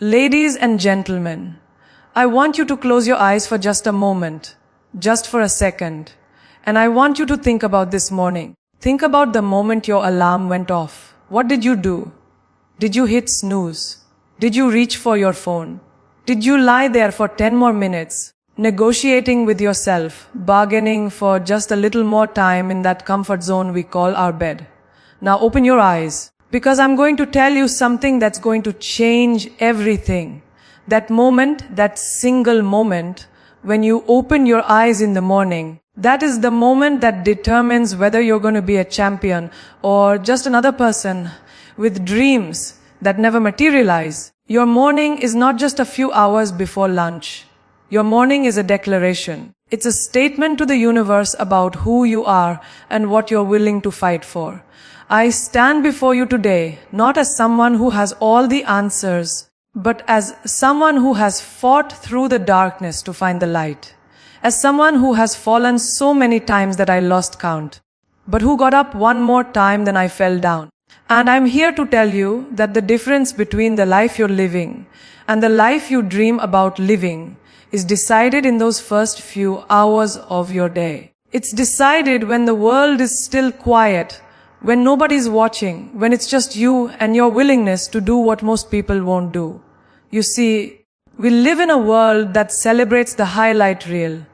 Ladies and gentlemen, I want you to close your eyes for just a moment, just for a second, and I want you to think about this morning. Think about the moment your alarm went off. What did you do? Did you hit snooze? Did you reach for your phone? Did you lie there for 10 more minutes, negotiating with yourself, bargaining for just a little more time in that comfort zone we call our bed? Now open your eyes, because I'm going to tell you something that's going to change everything. That moment, that single moment, when you open your eyes in the morning, that is the moment that determines whether you're going to be a champion or just another person with dreams that never materialize. Your morning is not just a few hours before lunch. Your morning is a declaration. It's a statement to the universe about who you are and what you're willing to fight for. I stand before you today, not as someone who has all the answers, but as someone who has fought through the darkness to find the light. As someone who has fallen so many times that I lost count, but who got up one more time than I fell down. And I'm here to tell you that the difference between the life you're living and the life you dream about living is decided in those first few hours of your day. It's decided when the world is still quiet, when nobody's watching, when it's just you and your willingness to do what most people won't do. You see, we live in a world that celebrates the highlight reel.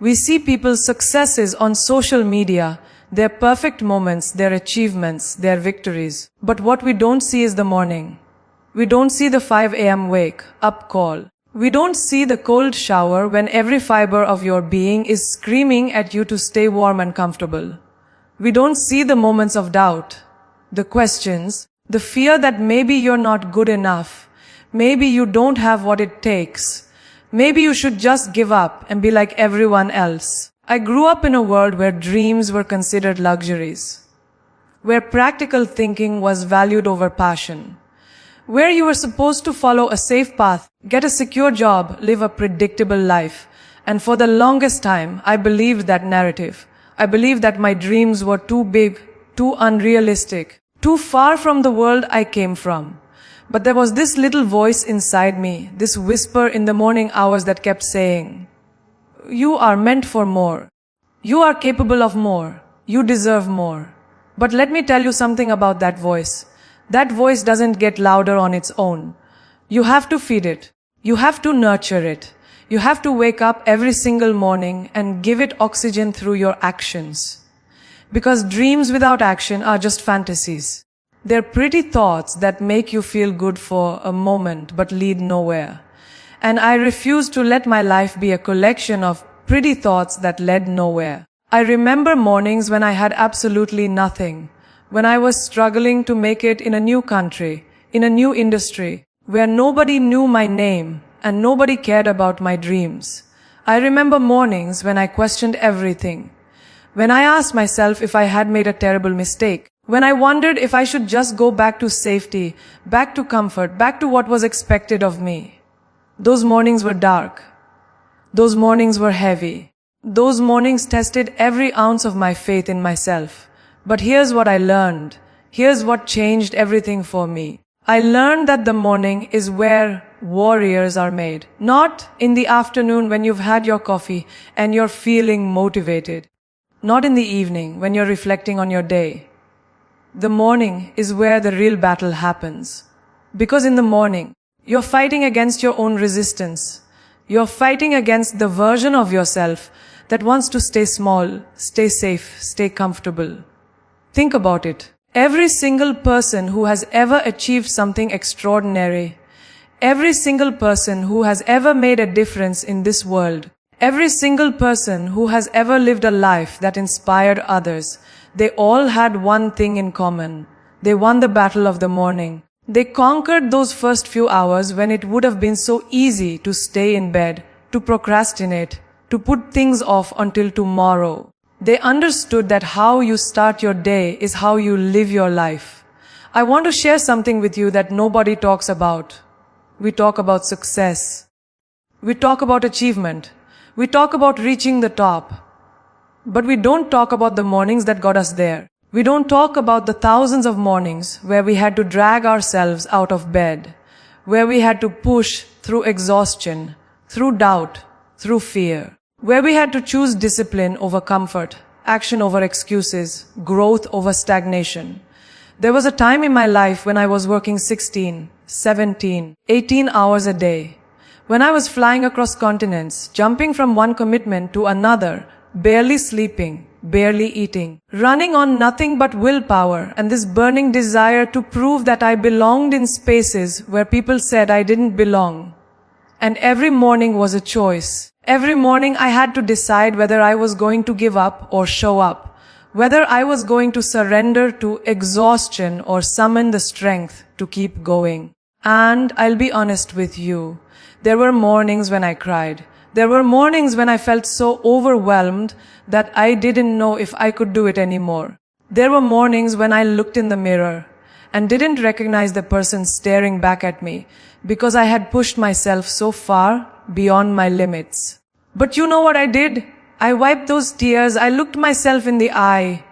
We see people's successes on social media, their perfect moments, their achievements, their victories. But what we don't see is the morning. We don't see the 5 a.m. wake up call. We don't see the cold shower when every fiber of your being is screaming at you to stay warm and comfortable. We don't see the moments of doubt, the questions, the fear that maybe you're not good enough, maybe you don't have what it takes, maybe you should just give up and be like everyone else. I grew up in a world where dreams were considered luxuries, where practical thinking was valued over passion, where you were supposed to follow a safe path, get a secure job, live a predictable life. And for the longest time, I believed that narrative. I believed that my dreams were too big, too unrealistic, too far from the world I came from. But there was this little voice inside me, this whisper in the morning hours that kept saying, "You are meant for more. You are capable of more. You deserve more." But let me tell you something about that voice. That voice doesn't get louder on its own. You have to feed it. You have to nurture it. You have to wake up every single morning and give it oxygen through your actions. Because dreams without action are just fantasies. They're pretty thoughts that make you feel good for a moment but lead nowhere. And I refuse to let my life be a collection of pretty thoughts that led nowhere. I remember mornings when I had absolutely nothing, when I was struggling to make it in a new country, in a new industry, where nobody knew my name and nobody cared about my dreams. I remember mornings when I questioned everything, when I asked myself if I had made a terrible mistake, when I wondered if I should just go back to safety, back to comfort, back to what was expected of me. Those mornings were dark. Those mornings were heavy. Those mornings tested every ounce of my faith in myself. But here's what I learned. Here's what changed everything for me. I learned that the morning is where warriors are made. Not in the afternoon when you've had your coffee and you're feeling motivated. Not in the evening when you're reflecting on your day. The morning is where the real battle happens. Because in the morning, you're fighting against your own resistance. You're fighting against the version of yourself that wants to stay small, stay safe, stay comfortable. Think about it. Every single person who has ever achieved something extraordinary, every single person who has ever made a difference in this world, every single person who has ever lived a life that inspired others, they all had one thing in common. They won the battle of the morning. They conquered those first few hours when it would have been so easy to stay in bed, to procrastinate, to put things off until tomorrow. They understood that how you start your day is how you live your life. I want to share something with you that nobody talks about. We talk about success. We talk about achievement. We talk about reaching the top. But we don't talk about the mornings that got us there. We don't talk about the thousands of mornings where we had to drag ourselves out of bed, where we had to push through exhaustion, through doubt, through fear, where we had to choose discipline over comfort, action over excuses, growth over stagnation. There was a time in my life when I was working 16, 17, 18 hours a day, when I was flying across continents, jumping from one commitment to another, barely sleeping, barely eating, running on nothing but willpower and this burning desire to prove that I belonged in spaces where people said I didn't belong. And every morning was a choice. Every morning I had to decide whether I was going to give up or show up, whether I was going to surrender to exhaustion or summon the strength to keep going. And I'll be honest with you, there were mornings when I cried. There were mornings when I felt so overwhelmed that I didn't know if I could do it anymore. There were mornings when I looked in the mirror and didn't recognize the person staring back at me because I had pushed myself so far beyond my limits. But you know what I did? I wiped those tears, I looked myself in the eye,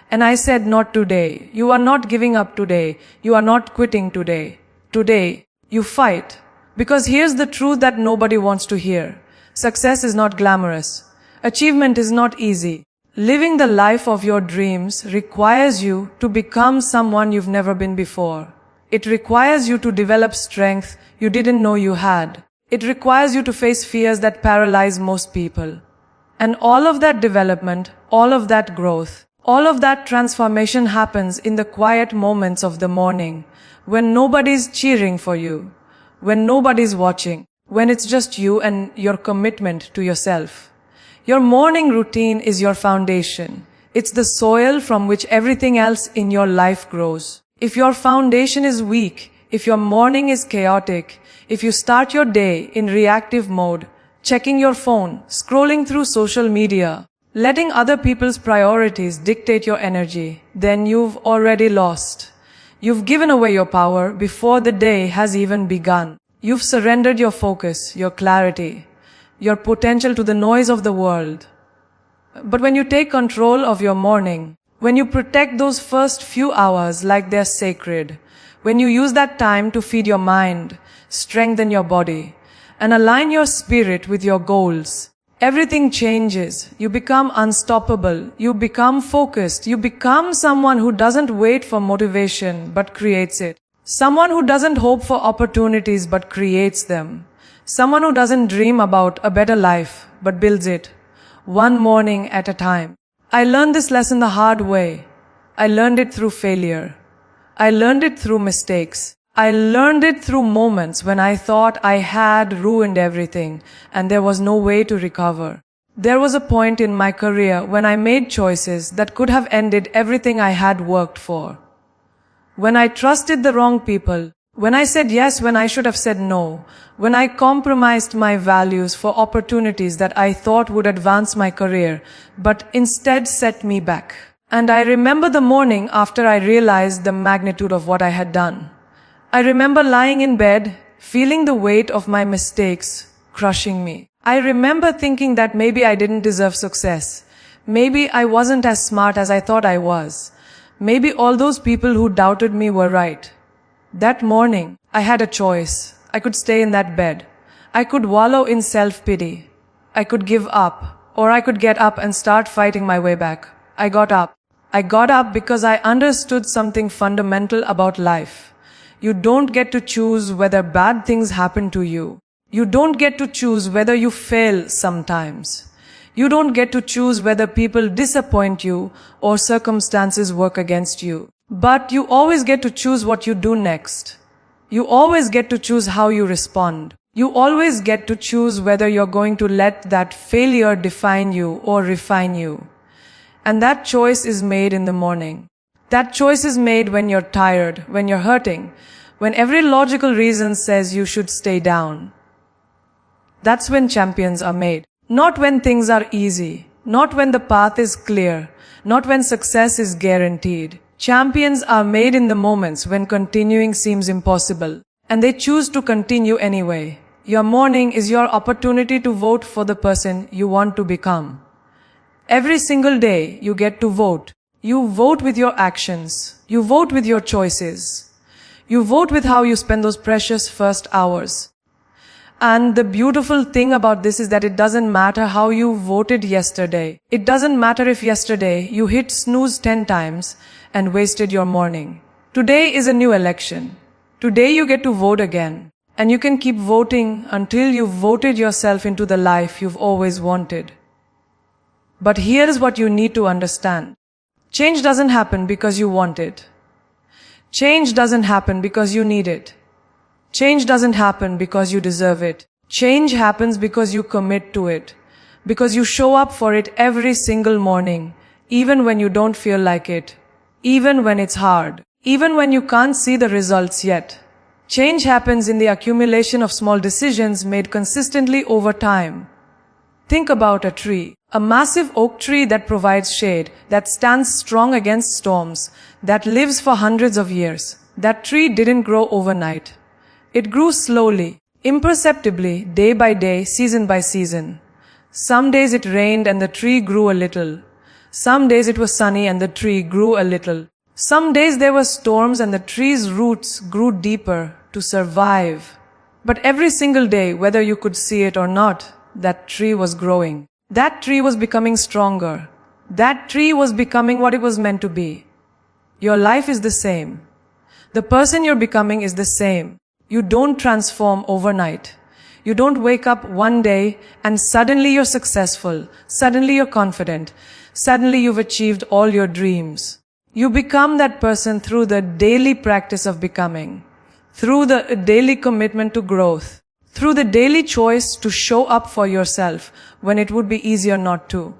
and I said, not today. You are not giving up today. You are not quitting today. Today, you fight. Because here's the truth that nobody wants to hear. Success is not glamorous. Achievement is not easy. Living the life of your dreams requires you to become someone you've never been before. It requires you to develop strength you didn't know you had. It requires you to face fears that paralyze most people. And all of that development, all of that growth, all of that transformation happens in the quiet moments of the morning, when nobody's cheering for you, when nobody's watching, when it's just you and your commitment to yourself. Your morning routine is your foundation. It's the soil from which everything else in your life grows. If your foundation is weak, if your morning is chaotic, if you start your day in reactive mode, checking your phone, scrolling through social media, letting other people's priorities dictate your energy, then you've already lost. You've given away your power before the day has even begun. You've surrendered your focus, your clarity, your potential to the noise of the world. But when you take control of your morning, when you protect those first few hours like they're sacred, when you use that time to feed your mind, strengthen your body, and align your spirit with your goals, everything changes. You become unstoppable. You become focused. You become someone who doesn't wait for motivation but creates it. Someone who doesn't hope for opportunities but creates them. Someone who doesn't dream about a better life but builds it, one morning at a time. I learned this lesson the hard way. I learned it through failure. I learned it through mistakes. I learned it through moments when I thought I had ruined everything and there was no way to recover. There was a point in my career when I made choices that could have ended everything I had worked for. When I trusted the wrong people, when I said yes when I should have said no, when I compromised my values for opportunities that I thought would advance my career, but instead set me back. And I remember the morning after I realized the magnitude of what I had done. I remember lying in bed, feeling the weight of my mistakes crushing me. I remember thinking that maybe I didn't deserve success. Maybe I wasn't as smart as I thought I was. Maybe all those people who doubted me were right. That morning, I had a choice. I could stay in that bed. I could wallow in self-pity. I could give up, or I could get up and start fighting my way back. I got up. I got up because I understood something fundamental about life. You don't get to choose whether bad things happen to you. You don't get to choose whether you fail sometimes. You don't get to choose whether people disappoint you or circumstances work against you. But you always get to choose what you do next. You always get to choose how you respond. You always get to choose whether you're going to let that failure define you or refine you. And that choice is made in the morning. That choice is made when you're tired, when you're hurting, when every logical reason says you should stay down. That's when champions are made. Not when things are easy, not when the path is clear, not when success is guaranteed. Champions are made in the moments when continuing seems impossible, and they choose to continue anyway. Your morning is your opportunity to vote for the person you want to become. Every single day you get to vote. You vote with your actions. You vote with your choices. You vote with how you spend those precious first hours. And the beautiful thing about this is that it doesn't matter how you voted yesterday. It doesn't matter if yesterday you hit snooze 10 times and wasted your morning. Today is a new election. Today you get to vote again. And you can keep voting until you've voted yourself into the life you've always wanted. But here's what you need to understand. Change doesn't happen because you want it. Change doesn't happen because you need it. Change doesn't happen because you deserve it. Change happens because you commit to it. Because you show up for it every single morning, even when you don't feel like it. Even when it's hard. Even when you can't see the results yet. Change happens in the accumulation of small decisions made consistently over time. Think about a tree. A massive oak tree that provides shade, that stands strong against storms, that lives for hundreds of years. That tree didn't grow overnight. It grew slowly, imperceptibly, day by day, season by season. Some days it rained and the tree grew a little. Some days it was sunny and the tree grew a little. Some days there were storms and the tree's roots grew deeper to survive. But every single day, whether you could see it or not, that tree was growing. That tree was becoming stronger. That tree was becoming what it was meant to be. Your life is the same. The person you're becoming is the same. You don't transform overnight. You don't wake up one day and suddenly you're successful. Suddenly you're confident. Suddenly you've achieved all your dreams. You become that person through the daily practice of becoming. Through the daily commitment to growth. Through the daily choice to show up for yourself when it would be easier not to.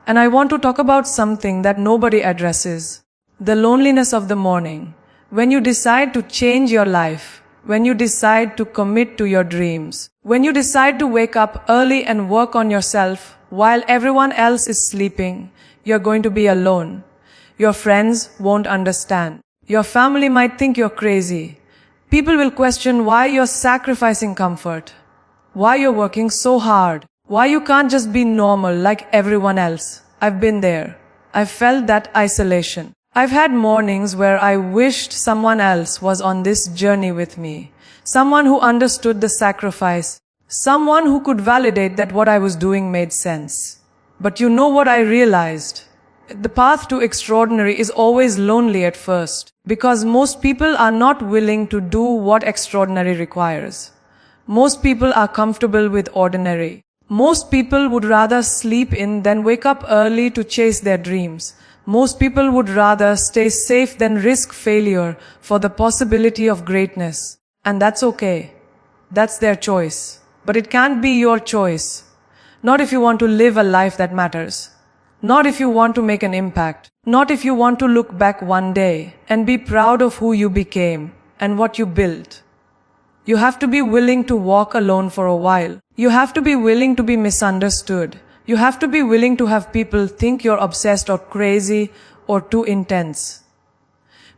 And I want to talk about something that nobody addresses. The loneliness of the morning. When you decide to change your life. When you decide to commit to your dreams. When you decide to wake up early and work on yourself while everyone else is sleeping, you're going to be alone. Your friends won't understand. Your family might think you're crazy. People will question why you're sacrificing comfort. Why you're working so hard. Why you can't just be normal like everyone else. I've been there. I've felt that isolation. I've had mornings where I wished someone else was on this journey with me. Someone who understood the sacrifice. Someone who could validate that what I was doing made sense. But you know what I realized? The path to extraordinary is always lonely at first. Because most people are not willing to do what extraordinary requires. Most people are comfortable with ordinary. Most people would rather sleep in than wake up early to chase their dreams. Most people would rather stay safe than risk failure for the possibility of greatness. And that's okay. That's their choice. But it can't be your choice. Not if you want to live a life that matters. Not if you want to make an impact. Not if you want to look back one day and be proud of who you became and what you built. You have to be willing to walk alone for a while. You have to be willing to be misunderstood. You have to be willing to have people think you're obsessed or crazy or too intense.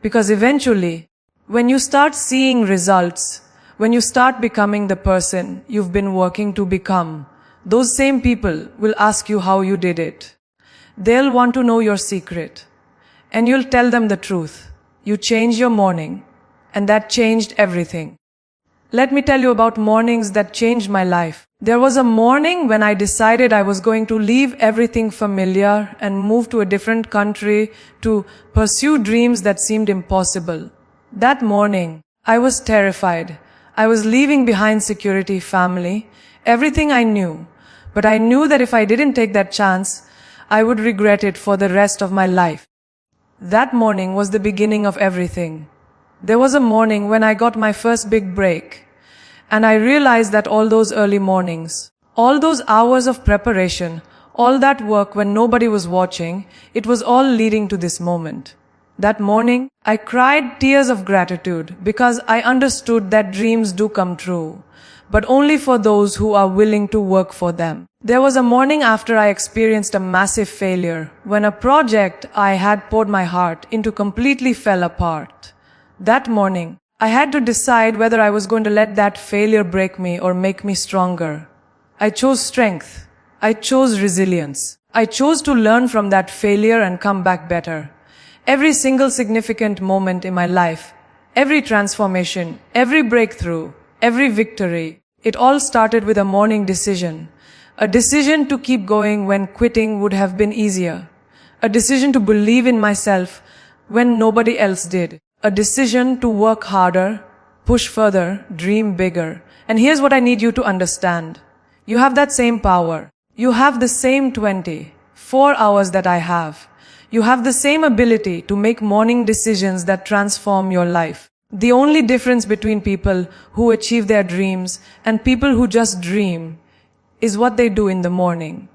Because eventually, when you start seeing results, when you start becoming the person you've been working to become, those same people will ask you how you did it. They'll want to know your secret. And you'll tell them the truth. You changed your morning, and that changed everything. Let me tell you about mornings that changed my life. There was a morning when I decided I was going to leave everything familiar and move to a different country to pursue dreams that seemed impossible. That morning, I was terrified. I was leaving behind security, family, everything I knew. But I knew that if I didn't take that chance, I would regret it for the rest of my life. That morning was the beginning of everything. There was a morning when I got my first big break. And I realized that all those early mornings, all those hours of preparation, all that work when nobody was watching, it was all leading to this moment. That morning, I cried tears of gratitude because I understood that dreams do come true, but only for those who are willing to work for them. There was a morning after I experienced a massive failure, when a project I had poured my heart into completely fell apart. That morning, I had to decide whether I was going to let that failure break me or make me stronger. I chose strength. I chose resilience. I chose to learn from that failure and come back better. Every single significant moment in my life, Every transformation, every breakthrough, every victory, it all started with a morning decision. A decision to keep going when quitting would have been easier. A decision to believe in myself when nobody else did. A decision to work harder, push further, dream bigger. And here's what I need you to understand. You have that same power. You have the same 24 hours that I have. You have the same ability to make morning decisions that transform your life. The only difference between people who achieve their dreams and people who just dream is what they do in the morning.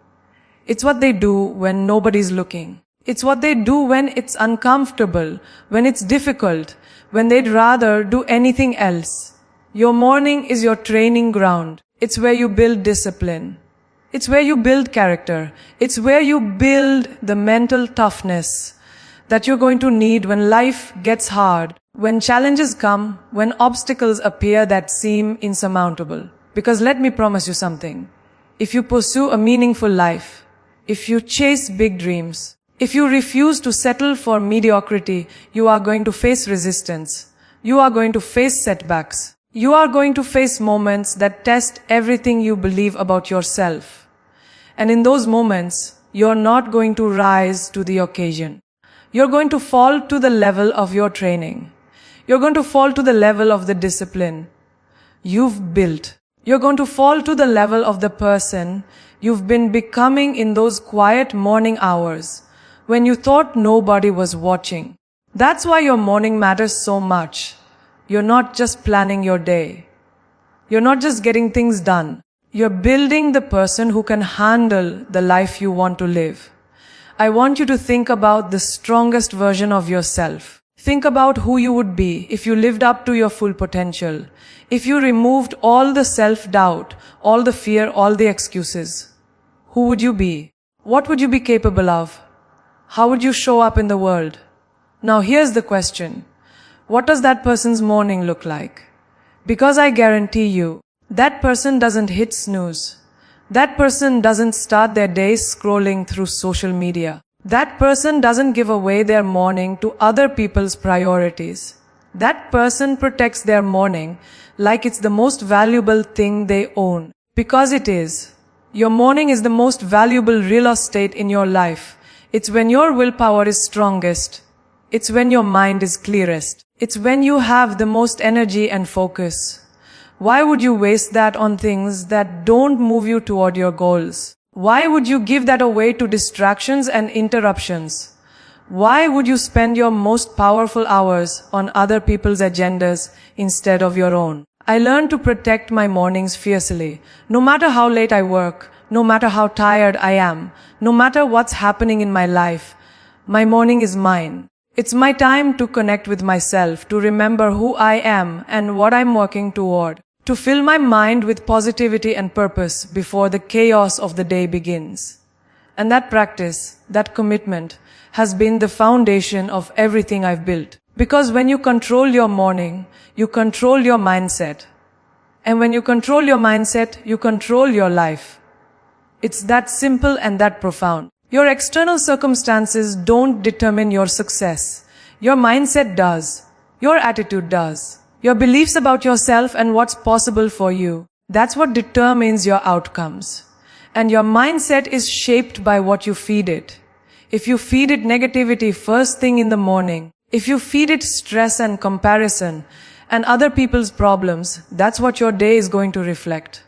It's what they do when nobody's looking. It's what they do when it's uncomfortable, when it's difficult, when they'd rather do anything else. Your morning is your training ground. It's where you build discipline. It's where you build character. It's where you build the mental toughness that you're going to need when life gets hard, when challenges come, when obstacles appear that seem insurmountable. Because let me promise you something. If you pursue a meaningful life, if you chase big dreams, if you refuse to settle for mediocrity, you are going to face resistance. You are going to face setbacks. You are going to face moments that test everything you believe about yourself. And in those moments, you're not going to rise to the occasion. You're going to fall to the level of your training. You're going to fall to the level of the discipline you've built. You're going to fall to the level of the person you've been becoming in those quiet morning hours when you thought nobody was watching. That's why your morning matters so much. You're not just planning your day. You're not just getting things done. You're building the person who can handle the life you want to live. I want you to think about the strongest version of yourself. Think about who you would be if you lived up to your full potential. If you removed all the self-doubt, all the fear, all the excuses. Who would you be? What would you be capable of? How would you show up in the world? Now here's the question. What does that person's morning look like? Because I guarantee you, that person doesn't hit snooze. That person doesn't start their day scrolling through social media. That person doesn't give away their morning to other people's priorities. That person protects their morning like it's the most valuable thing they own. Because it is. Your morning is the most valuable real estate in your life. It's when your willpower is strongest. It's when your mind is clearest. It's when you have the most energy and focus. Why would you waste that on things that don't move you toward your goals? Why would you give that away to distractions and interruptions? Why would you spend your most powerful hours on other people's agendas instead of your own? I learned to protect my mornings fiercely. No matter how late I work, no matter how tired I am, no matter what's happening in my life, my morning is mine. It's my time to connect with myself, to remember who I am and what I'm working toward. To fill my mind with positivity and purpose before the chaos of the day begins. And that practice, that commitment, has been the foundation of everything I've built. Because when you control your morning, you control your mindset. And when you control your mindset, you control your life. It's that simple and that profound. Your external circumstances don't determine your success. Your mindset does. Your attitude does. Your beliefs about yourself and what's possible for you. That's what determines your outcomes. And your mindset is shaped by what you feed it. If you feed it negativity first thing in the morning, if you feed it stress and comparison and other people's problems, that's what your day is going to reflect.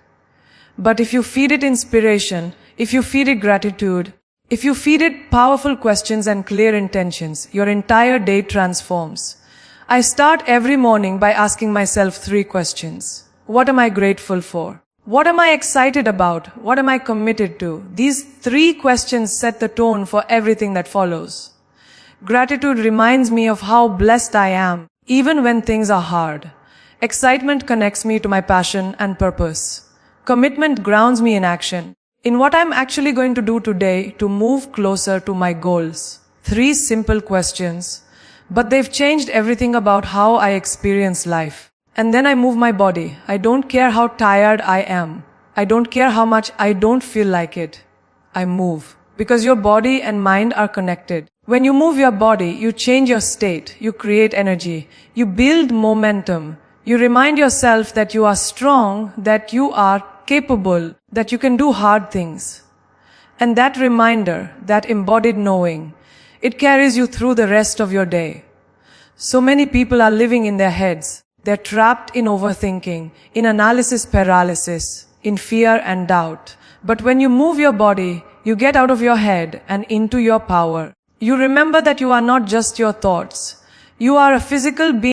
But if you feed it inspiration, if you feed it gratitude, if you feed it powerful questions and clear intentions, your entire day transforms. I start every morning by asking myself 3 questions. What am I grateful for? What am I excited about? What am I committed to? These 3 questions set the tone for everything that follows. Gratitude reminds me of how blessed I am, even when things are hard. Excitement connects me to my passion and purpose. Commitment grounds me in action, in what I'm actually going to do today to move closer to my goals. 3 simple questions. But they've changed everything about how I experience life. And then I move my body. I don't care how tired I am. I don't care how much I don't feel like it. I move. Because your body and mind are connected. When you move your body, you change your state, you create energy, you build momentum, you remind yourself that you are strong, that you are capable, that you can do hard things. And that reminder, that embodied knowing, it carries you through the rest of your day. So many people are living in their heads. They're trapped in overthinking, in analysis paralysis, in fear and doubt. But when you move your body, you get out of your head and into your power. You remember that you are not just your thoughts. You are a physical being.